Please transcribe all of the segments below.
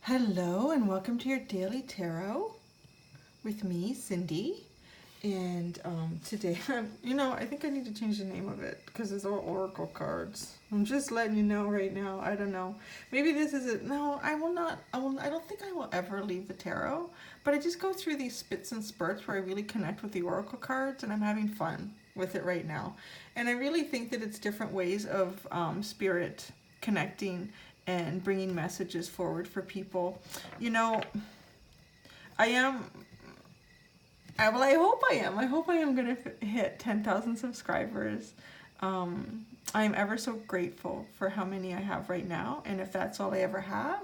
Hello and welcome to your daily tarot with me, Cindy. And today, I think I need to change the name of it because it's all oracle cards. I'm just letting you know right now. I don't know. Maybe this is it. No, I will not. I don't think I will ever leave the tarot. But I just go through these spits and spurts where I really connect with the oracle cards, and I'm having fun with it right now. And I really think that it's different ways of spirit connecting and bringing messages forward for people. I am, I hope I am. I hope I am going to hit 10,000 subscribers. I'm ever so grateful for how many I have right now. And if that's all I ever have,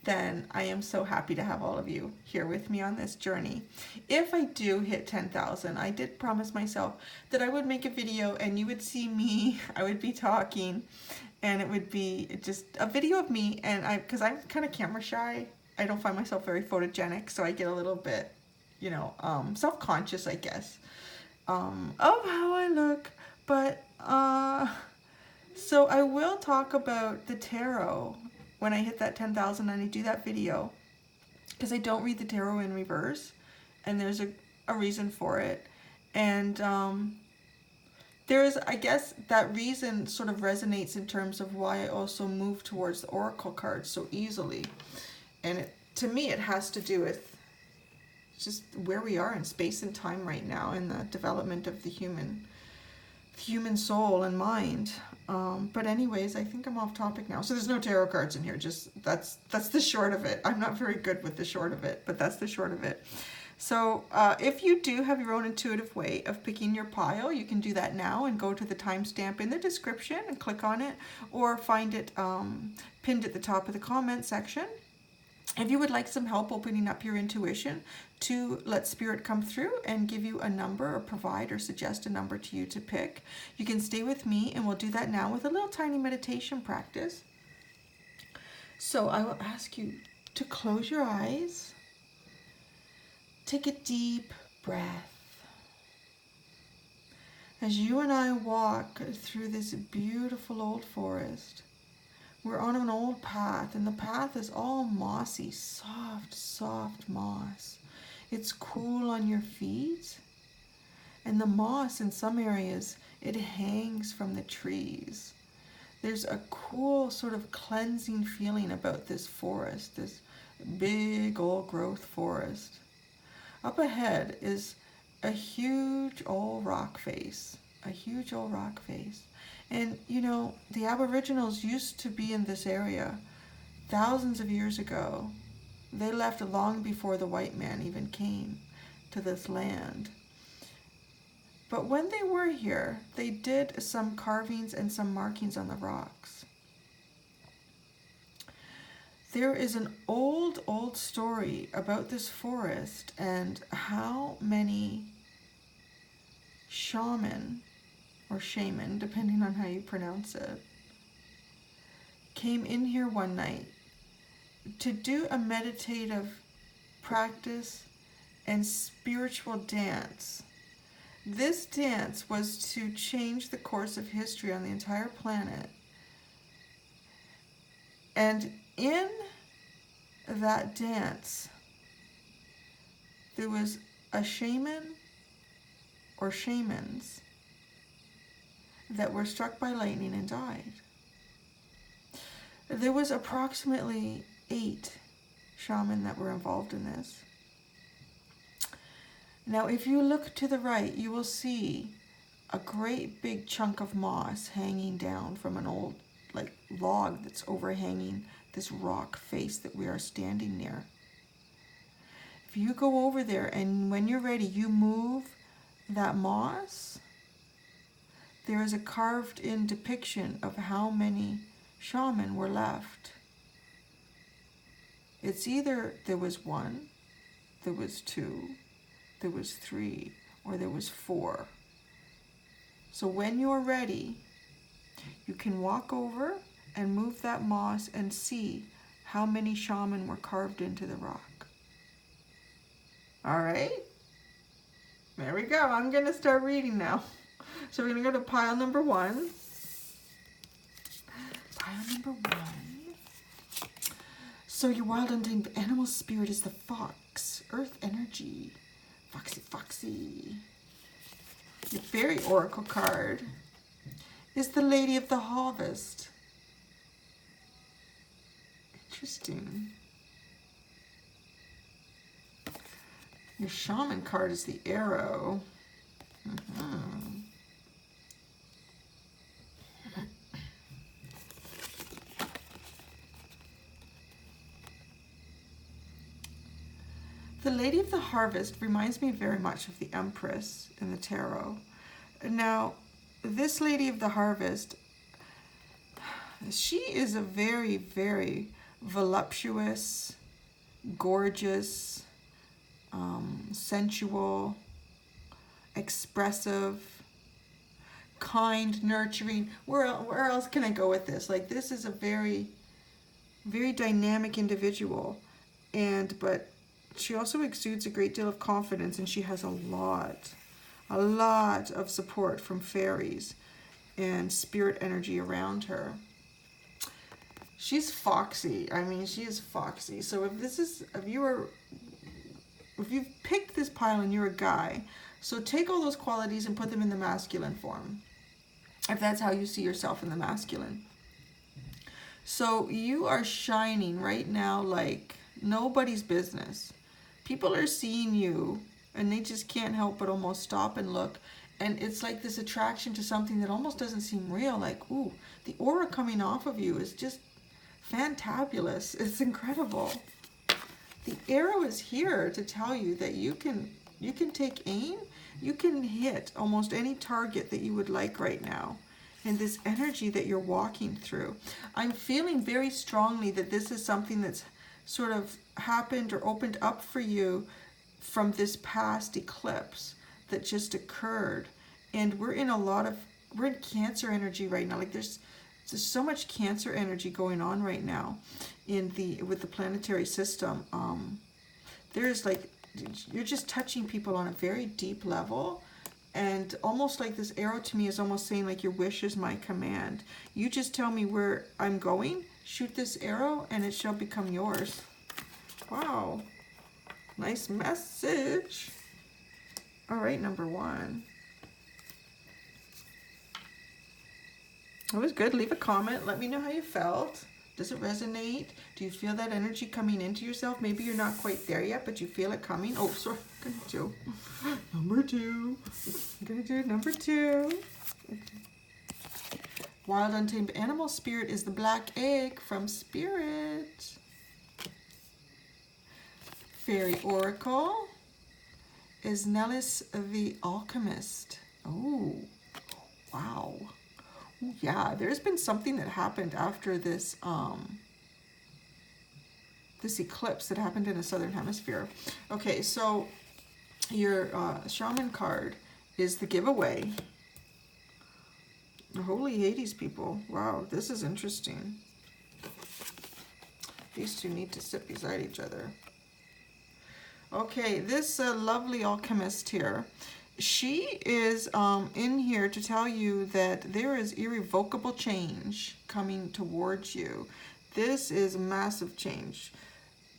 then I am so happy to have all of you here with me on this journey. If I do hit 10,000, I did promise myself that I would make a video and you would see me, I would be talking, and it would be just a video of me, and because I'm kind of camera shy, I don't find myself very photogenic, so I get a little bit, self-conscious, I guess, of how I look. But, so I will talk about the tarot when I hit that 10,000 and I do that video, because I don't read the tarot in reverse, and there's a reason for it. And there's, I guess, that reason sort of resonates in terms of why I also move towards the oracle cards so easily. And to me, it has to do with just where we are in space and time right now in the development of the human soul and mind. But anyways, I think I'm off topic now. So there's no tarot cards in here. Just that's the short of it. I'm not very good with the short of it, but that's the short of it. So if you do have your own intuitive way of picking your pile, you can do that now and go to the timestamp in the description and click on it, or find it pinned at the top of the comment section. If you would like some help opening up your intuition to let spirit come through and give you a number, or provide or suggest a number to you to pick, you can stay with me, and we'll do that now with a little tiny meditation practice. So I will ask you to close your eyes. Take a deep breath. As you and I walk through this beautiful old forest, we're on an old path, and the path is all mossy, soft, soft moss. It's cool on your feet, and the moss in some areas, it hangs from the trees. There's a cool sort of cleansing feeling about this forest, this big old growth forest. Up ahead is a huge old rock face, And, the Aboriginals used to be in this area thousands of years ago. They left long before the white man even came to this land. But when they were here, they did some carvings and some markings on the rocks. There is an old story about this forest and how many shaman, or shaman, depending on how you pronounce it, came in here one night to do a meditative practice and spiritual dance. This dance was to change the course of history on the entire planet. And in that dance, there was a shaman or shamans that were struck by lightning and died. There was approximately 8 shaman that were involved in this. Now, if you look to the right, you will see a great big chunk of moss hanging down from an old log that's overhanging this rock face that we are standing near. If you go over there, and when you're ready, you move that moss, there is a carved in depiction of how many shaman were left. It's either there was 1, there was 2, there was 3, or there was 4. So when you're ready, you can walk over and move that moss and see how many shaman were carved into the rock. All right, there we go. I'm going to start reading now. So we're going to go to pile number 1. Pile number 1. So your wild untamed animal spirit is the fox, earth energy. Foxy, foxy. Your fairy oracle card is the Lady of the Harvest. Interesting. Your shaman card is the arrow. The Lady of the Harvest reminds me very much of the Empress in the tarot. Now, this Lady of the Harvest, she is a very, very voluptuous, gorgeous, sensual, expressive, kind, nurturing. Where else can I go with this? Like, this is a very, very dynamic individual, but she also exudes a great deal of confidence, and she has a lot of support from fairies and spirit energy around her. She's foxy. I mean, she is foxy. So if you've picked this pile and you're a guy, so take all those qualities and put them in the masculine form, if that's how you see yourself in the masculine. So you are shining right now like nobody's business. People are seeing you and they just can't help but almost stop and look. And it's like this attraction to something that almost doesn't seem real. Like, ooh, the aura coming off of you is just fantabulous. It's incredible. The arrow is here to tell you that you can take aim. You can hit almost any target that you would like right now. And this energy that you're walking through. I'm feeling very strongly that this is something that's sort of happened or opened up for you from this past eclipse that just occurred. And we're in Cancer energy right now. Like there's so much Cancer energy going on right now with the planetary system. There's like, you're just touching people on a very deep level, and almost like this arrow to me is almost saying like your wish is my command. You just tell me where I'm going, shoot this arrow, and it shall become yours. Wow, nice message. All right, number 1. That was good. Leave a comment. Let me know how you felt. Does it resonate? Do you feel that energy coming into yourself? Maybe you're not quite there yet, but you feel it coming. Oh, sorry. I'm gonna do number 2. I'm gonna do number 2. Wild Untamed Animal Spirit is the black egg from Spirit. Fairy Oracle is Nellis the Alchemist. Oh, wow. Yeah, there's been something that happened after this this eclipse that happened in the southern hemisphere. Okay, so your shaman card is the giveaway. The Holy Hades people. Wow, this is interesting. These two need to sit beside each other. Okay, this lovely alchemist here, she is in here to tell you that there is irrevocable change coming towards you. This is massive change.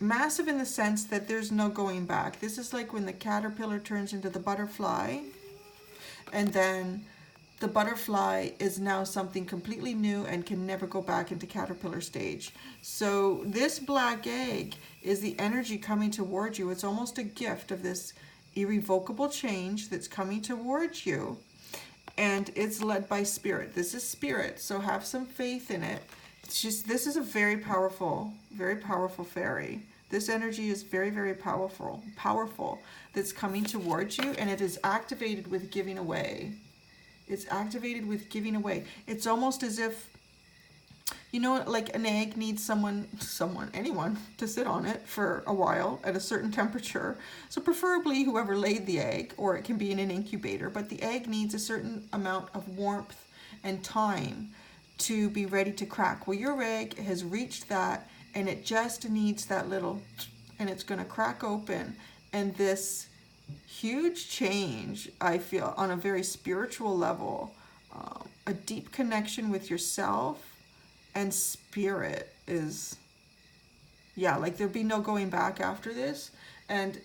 Massive in the sense that there's no going back. This is like when the caterpillar turns into the butterfly, and then the butterfly is now something completely new and can never go back into caterpillar stage. So this black egg is the energy coming towards you. It's almost a gift of this irrevocable change that's coming towards you, and it's led by Spirit. This is Spirit, so have some faith in it. It's just, this is a very powerful fairy. This energy is very, very powerful that's coming towards you, and it is activated with giving away. It's activated with giving away. It's almost as if, you know, like an egg needs anyone to sit on it for a while at a certain temperature. So preferably whoever laid the egg, or it can be in an incubator, but the egg needs a certain amount of warmth and time to be ready to crack. Well, your egg has reached that, and it just needs that little, and it's going to crack open. And this huge change, I feel, on a very spiritual level, a deep connection with yourself and Spirit is Yeah, like there'll be no going back after this.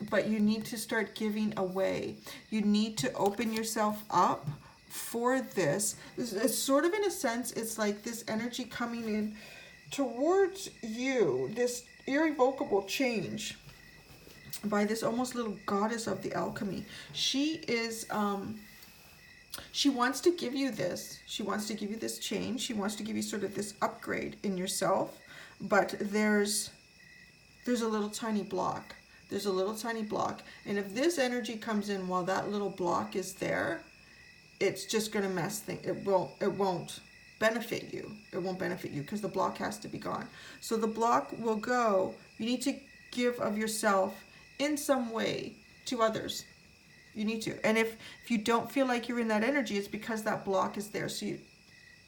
But you need to start giving away. You need to open yourself up for this. It's sort of, in a sense, it's like this energy coming in towards you, this irrevocable change by this almost little goddess of the alchemy. She is, she wants to give you this. She wants to give you this change. She wants to give you sort of this upgrade in yourself. But there's a little tiny block. There's a little tiny block. And if this energy comes in while that little block is there, it's just going to mess things. It won't benefit you. It won't benefit you because the block has to be gone. So the block will go. You need to give of yourself in some way to others. You need to. And if you don't feel like you're in that energy, it's because that block is there. So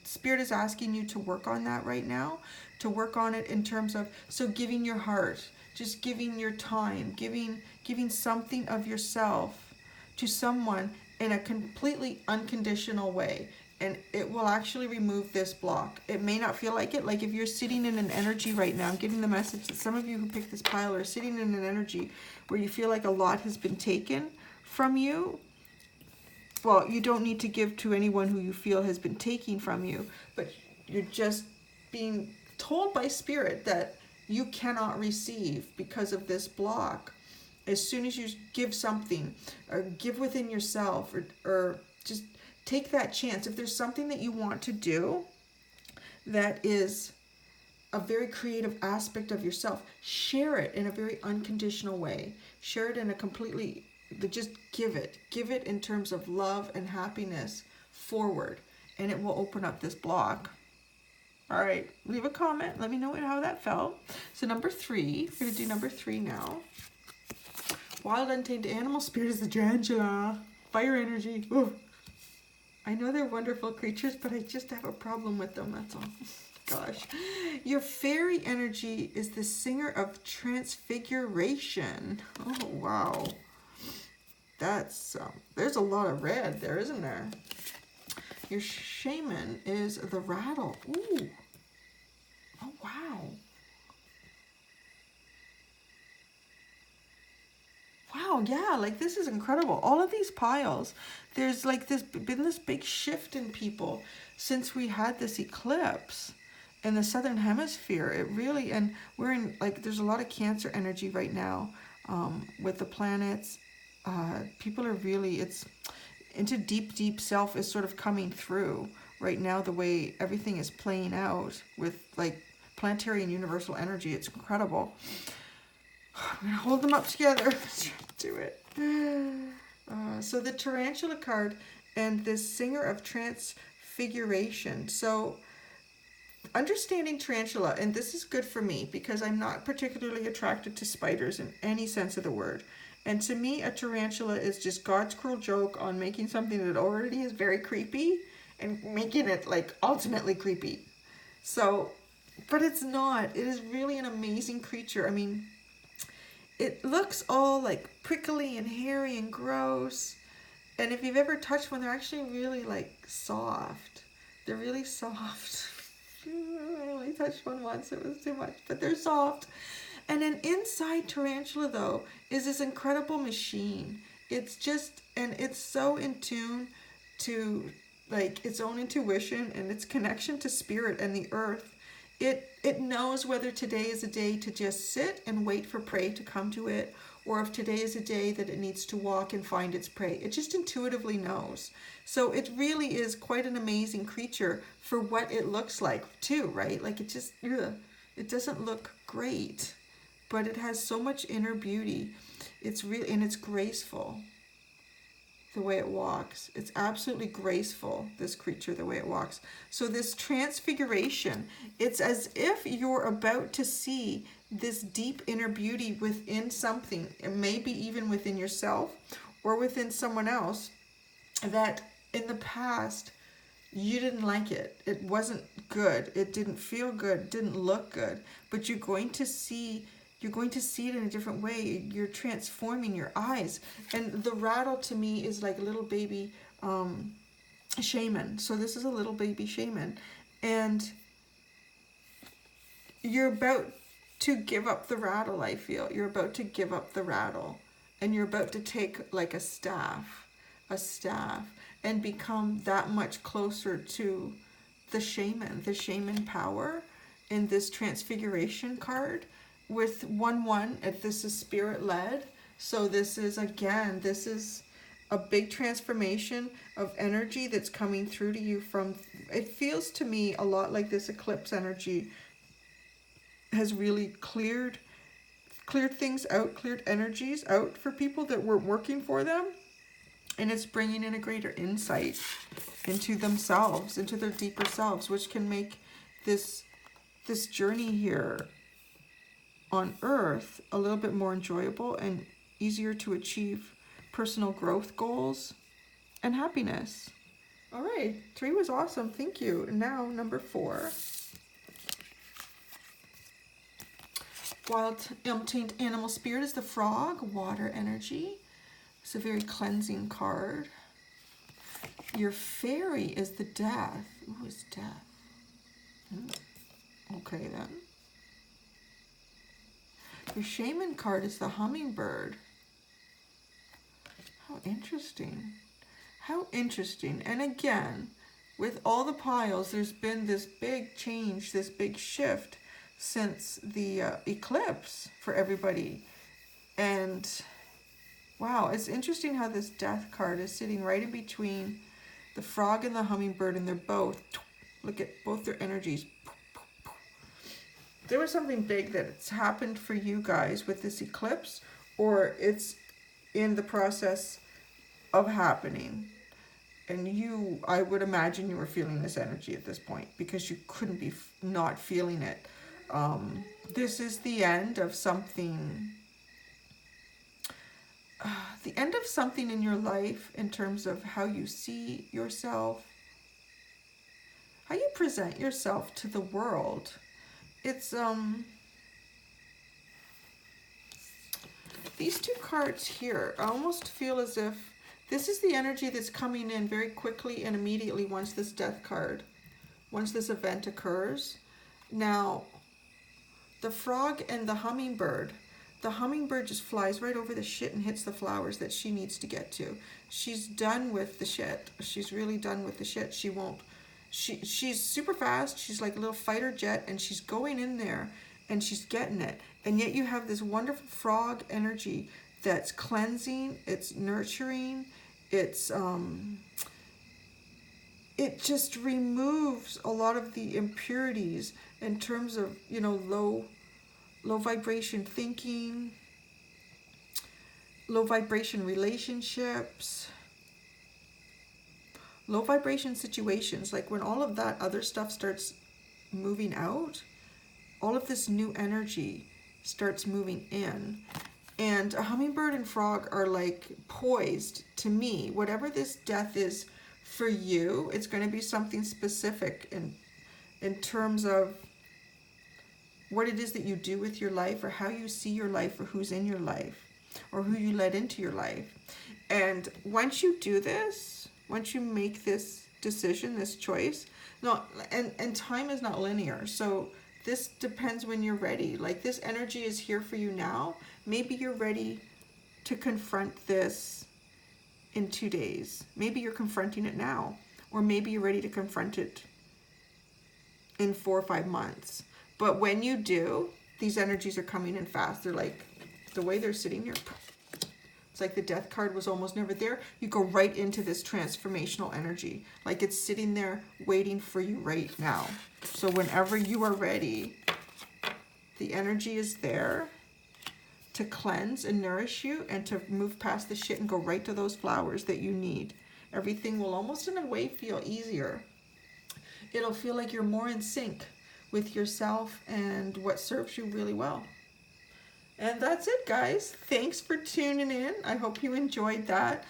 Spirit is asking you to work on that right now, to work on it in terms of, so giving your heart, just giving your time, giving something of yourself to someone in a completely unconditional way. And it will actually remove this block. It may not feel like it. Like if you're sitting in an energy right now, I'm getting the message that some of you who picked this pile are sitting in an energy where you feel like a lot has been taken from you. Well, you don't need to give to anyone who you feel has been taking from you, but you're just being told by Spirit that you cannot receive because of this block. As soon as you give something, or give within yourself, or just take that chance. If there's something that you want to do that is a very creative aspect of yourself, share it in a very unconditional way. Share it in a completely, just give it in terms of love and happiness forward, and it will open up this block. All right, leave a comment. Let me know how that felt. So number 3, we're going to do number 3 now. Wild untamed animal spirit is the tarantula. Fire energy. Ooh. I know they're wonderful creatures, but I just have a problem with them, that's all. Gosh. Your fairy energy is the singer of transfiguration. Oh, wow. That's, there's a lot of red there, isn't there? Your shaman is the rattle. Ooh. Oh, wow. Wow, yeah, like this is incredible. All of these piles, there's like been this big shift in people since we had this eclipse in the southern hemisphere. It really, and we're in, like, there's a lot of Cancer energy right now with the planets. People are really, it's into deep self is sort of coming through right now, the way everything is playing out with like planetary and universal energy. It's incredible. I'm going to hold them up together. Let's do it. So the tarantula card and this singer of transfiguration. So understanding tarantula, and this is good for me because I'm not particularly attracted to spiders in any sense of the word. And to me, a tarantula is just God's cruel joke on making something that already is very creepy and making it like ultimately creepy. So, but it's not. It is really an amazing creature. I mean, it looks all like prickly and hairy and gross. And if you've ever touched one, they're actually really like soft. They're really soft. I only touched one once, it was too much, but they're soft. And then inside tarantula though is this incredible machine. It's just, and it's so in tune to like its own intuition and its connection to spirit and the earth. It knows whether today is a day to just sit and wait for prey to come to it, or if today is a day that it needs to walk and find its prey. It just intuitively knows. So it really is quite an amazing creature for what it looks like too, right? Like it just, it doesn't look great, but it has so much inner beauty. It's really, and it's graceful. The way it walks. It's absolutely graceful, this creature, the way it walks. So this transfiguration, it's as if you're about to see this deep inner beauty within something, and maybe even within yourself or within someone else, that in the past you didn't like it. It wasn't good. It didn't feel good. It didn't look good. But you're going to see it in a different way. You're transforming your eyes. And the rattle to me is like a little baby shaman. So this is a little baby shaman. And you're about to give up the rattle, I feel. You're about to give up the rattle. And you're about to take like a staff, and become that much closer to the shaman power in this transfiguration card with 1-1. This is spirit led. So this is, again, this is a big transformation of energy that's coming through to you from, it feels to me a lot like this eclipse energy has really cleared things out, cleared energies out for people that weren't working for them. And it's bringing in a greater insight into themselves, into their deeper selves, which can make this journey here on Earth a little bit more enjoyable and easier to achieve personal growth goals and happiness. All right, 3 was awesome. Thank you. And now number 4. Wild Untamed Animal Spirit is the frog, water energy. It's a very cleansing card. Your fairy is the death. Ooh, it's death. Okay then. Your shaman card is the hummingbird. How interesting. How interesting. And again, with all the piles, there's been this big change, this big shift since the eclipse for everybody. And wow, it's interesting how this death card is sitting right in between the frog and the hummingbird, and they're both, look at both their energies. There was something big that's happened for you guys with this eclipse, or it's in the process of happening. And you, I would imagine you were feeling this energy at this point because you couldn't be not feeling it. This is the end of something. The end of something in your life in terms of how you see yourself, how you present yourself to the world. It's these 2 cards here, I almost feel as if this is the energy that's coming in very quickly and immediately once this death card, once this event occurs. Now, the frog and the hummingbird just flies right over the shit and hits the flowers that she needs to get to. She's done with the shit. She's really done with the shit. She's super fast. She's like a little fighter jet, and she's going in there and she's getting it. And yet you have this wonderful frog energy that's cleansing, it's nurturing, it's it just removes a lot of the impurities in terms of, you know, low vibration thinking, low vibration relationships, low vibration situations. Like when all of that other stuff starts moving out, all of this new energy starts moving in. And a hummingbird and frog are like poised to me. Whatever this death is for you, it's going to be something specific in terms of what it is that you do with your life, or how you see your life, or who's in your life, or who you let into your life. And once you do this, once you make this decision, this choice, and time is not linear. So this depends when you're ready. Like this energy is here for you now. Maybe you're ready to confront this in 2 days. Maybe you're confronting it now, or maybe you're ready to confront it in 4 or 5 months. But when you do, these energies are coming in fast. They're like, the way they're sitting here, it's like the death card was almost never there. You go right into this transformational energy. Like it's sitting there waiting for you right now. So whenever you are ready, the energy is there to cleanse and nourish you and to move past the shit and go right to those flowers that you need. Everything will almost in a way feel easier. It'll feel like you're more in sync with yourself and what serves you really well. And that's it, guys. Thanks for tuning in. I hope you enjoyed that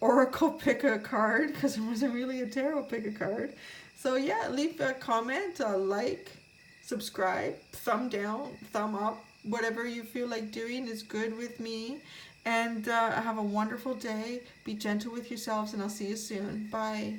Oracle pick a card, because it wasn't really a tarot pick a card. So yeah, leave a comment, a like, subscribe, thumb down, thumb up, whatever you feel like doing is good with me. And have a wonderful day. Be gentle with yourselves, and I'll see you soon. Bye.